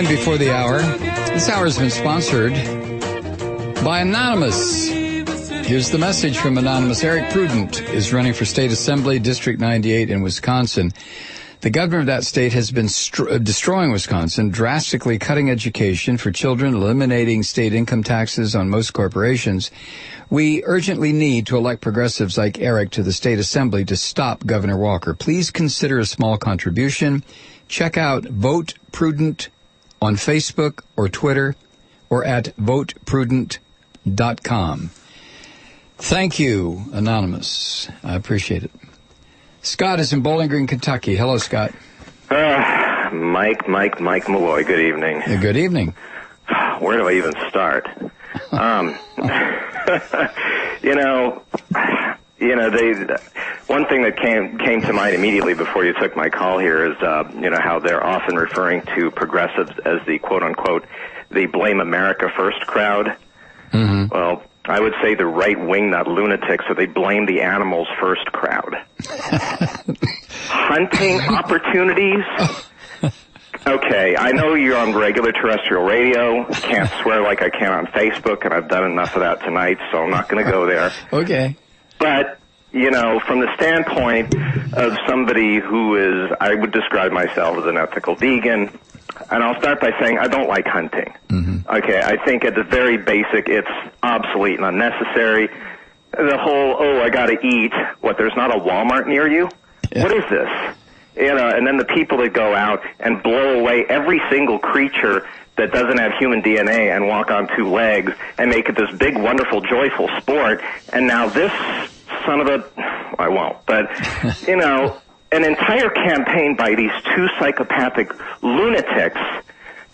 9 before the hour. This hour has been sponsored by Anonymous. Here's the message from Anonymous. Eric Prudent is running for State Assembly, District 98 in Wisconsin. The governor of that state has been destroying Wisconsin, drastically cutting education for children, eliminating state income taxes on most corporations. We urgently need to elect progressives like Eric to the State Assembly to stop Governor Walker. Please consider a small contribution. Check out Vote Prudent on Facebook or Twitter or at voteprudent.com. Thank you, Anonymous. I appreciate it. Scott is in Bowling Green, Kentucky. Hello, Scott. Mike Malloy, good evening. Good evening. Where do I even start? One thing that came to mind immediately before you took my call here is, how they're often referring to progressives as the quote-unquote, the Blame America First crowd. Mm-hmm. Well, I would say the right-wing, not lunatics, so they blame the animals first crowd. Hunting opportunities? Okay, I know you're on regular terrestrial radio. Can't swear like I can on Facebook, and I've done enough of that tonight, so I'm not going to go there. Okay. But, from the standpoint of somebody who is, I would describe myself as an ethical vegan, and I'll start by saying I don't like hunting. Mm-hmm. Okay, I think at the very basic, it's obsolete and unnecessary. The whole, I got to eat. What, there's not a Walmart near you? Yeah. What is this? And then the people that go out and blow away every single creature that doesn't have human DNA and walk on two legs and make it this big, wonderful, joyful sport. And now this son of a, I won't, but, an entire campaign by these two psychopathic lunatics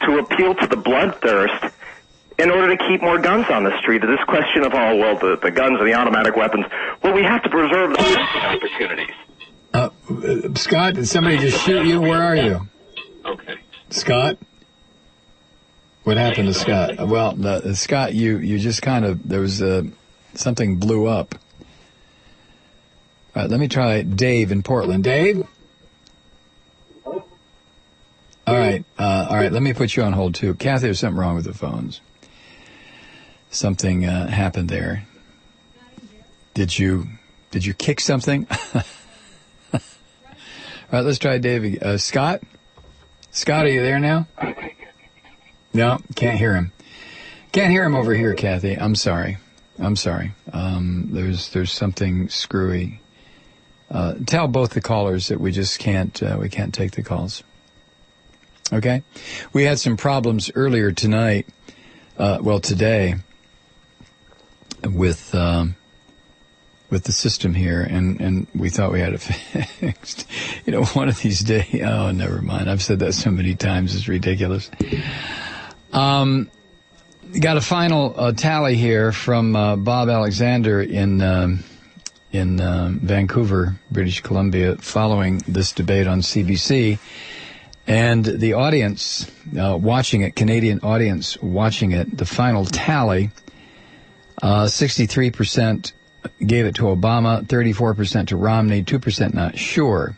to appeal to the bloodthirst in order to keep more guns on the street. This question of, the guns and the automatic weapons, we have to preserve the opportunities. Scott, did somebody just shoot you? Where are you? Okay. Scott? What happened to Scott? Well, Scott, you just kind of, there was something blew up. All right, let me try Dave in Portland. Dave? All right, let me put you on hold, too. Kathy, there's something wrong with the phones. Something happened there. Did you kick something? All right, let's try Dave. Scott? Scott, are you there now? No, can't hear him. Can't hear him over here, Kathy. I'm sorry. There's something screwy. Tell both the callers that we just can't take the calls. Okay? We had some problems earlier tonight, today, with the system here, and we thought we had it fixed. One of these days, never mind. I've said that so many times, it's ridiculous. Got a final tally here from Bob Alexander in Vancouver, British Columbia, following this debate on CBC. And the audience watching it, Canadian audience watching it, the final tally, 63% gave it to Obama, 34% to Romney, 2% not sure.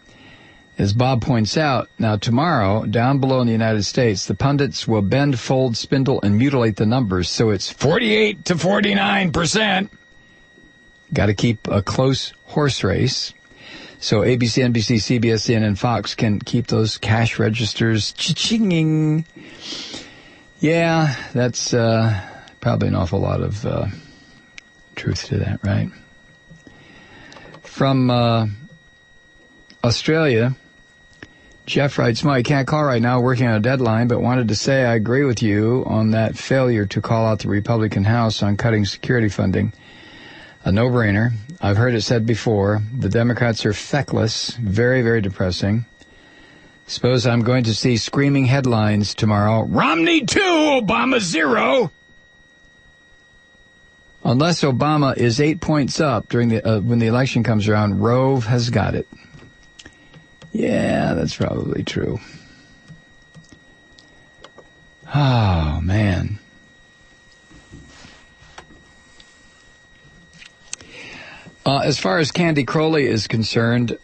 As Bob points out, now tomorrow, down below in the United States, the pundits will bend, fold, spindle, and mutilate the numbers, so it's 48 to 49%. Got to keep a close horse race. So ABC, NBC, CBS, CNN, Fox can keep those cash registers cha-chinging. Yeah, that's probably an awful lot of truth to that, right? From Australia, Jeff writes, Mike, can't call right now, working on a deadline, but wanted to say I agree with you on that failure to call out the Republican House on cutting security funding. A no-brainer. I've heard it said before. The Democrats are feckless. Very, very depressing. Suppose I'm going to see screaming headlines tomorrow. Romney 2, Obama 0. Unless Obama is 8 points up during the when the election comes around, Rove has got it. Yeah, that's probably true. Oh, man. As far as Candy Crowley is concerned,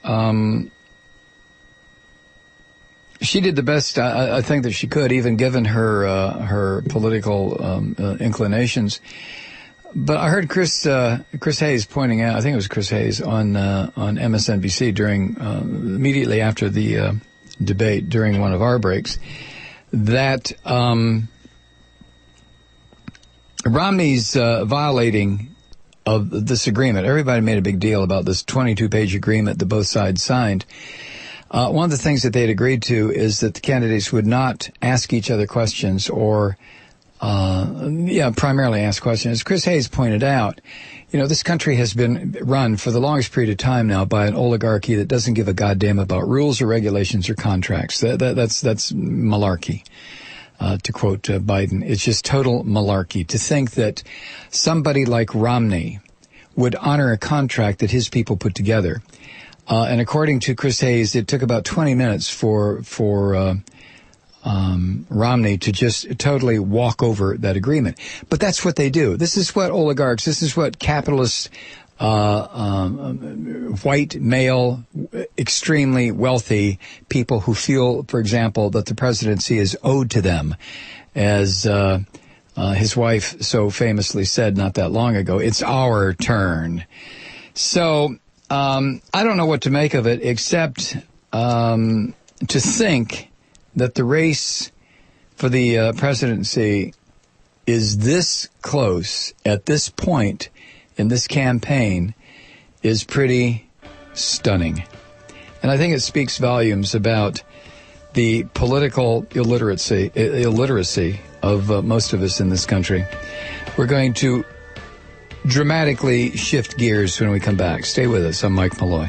She did the best I think that she could, even given her political inclinations. But I heard Chris Hayes pointing out, I think it was Chris Hayes on MSNBC during immediately after the debate during one of our breaks, that Romney's violating of this agreement. Everybody made a big deal about this 22-page agreement that both sides signed. One of the things that they had agreed to is that the candidates would not ask each other questions or, primarily ask questions. As Chris Hayes pointed out, this country has been run for the longest period of time now by an oligarchy that doesn't give a goddamn about rules or regulations or contracts. That's malarkey. To quote Biden, it's just total malarkey to think that somebody like Romney would honor a contract that his people put together. And according to Chris Hayes, it took about 20 minutes for Romney to just totally walk over that agreement. But that's what they do. This is what oligarchs, this is what capitalist, white, male, extremely wealthy people who feel, for example, that the presidency is owed to them. As his wife so famously said not that long ago, it's our turn. So I don't know what to make of it, except to think that the race for the presidency is this close at this point in this campaign is pretty stunning. And I think it speaks volumes about the political illiteracy of most of us in this country. We're going to dramatically shift gears when we come back. Stay with us. I'm Mike Malloy.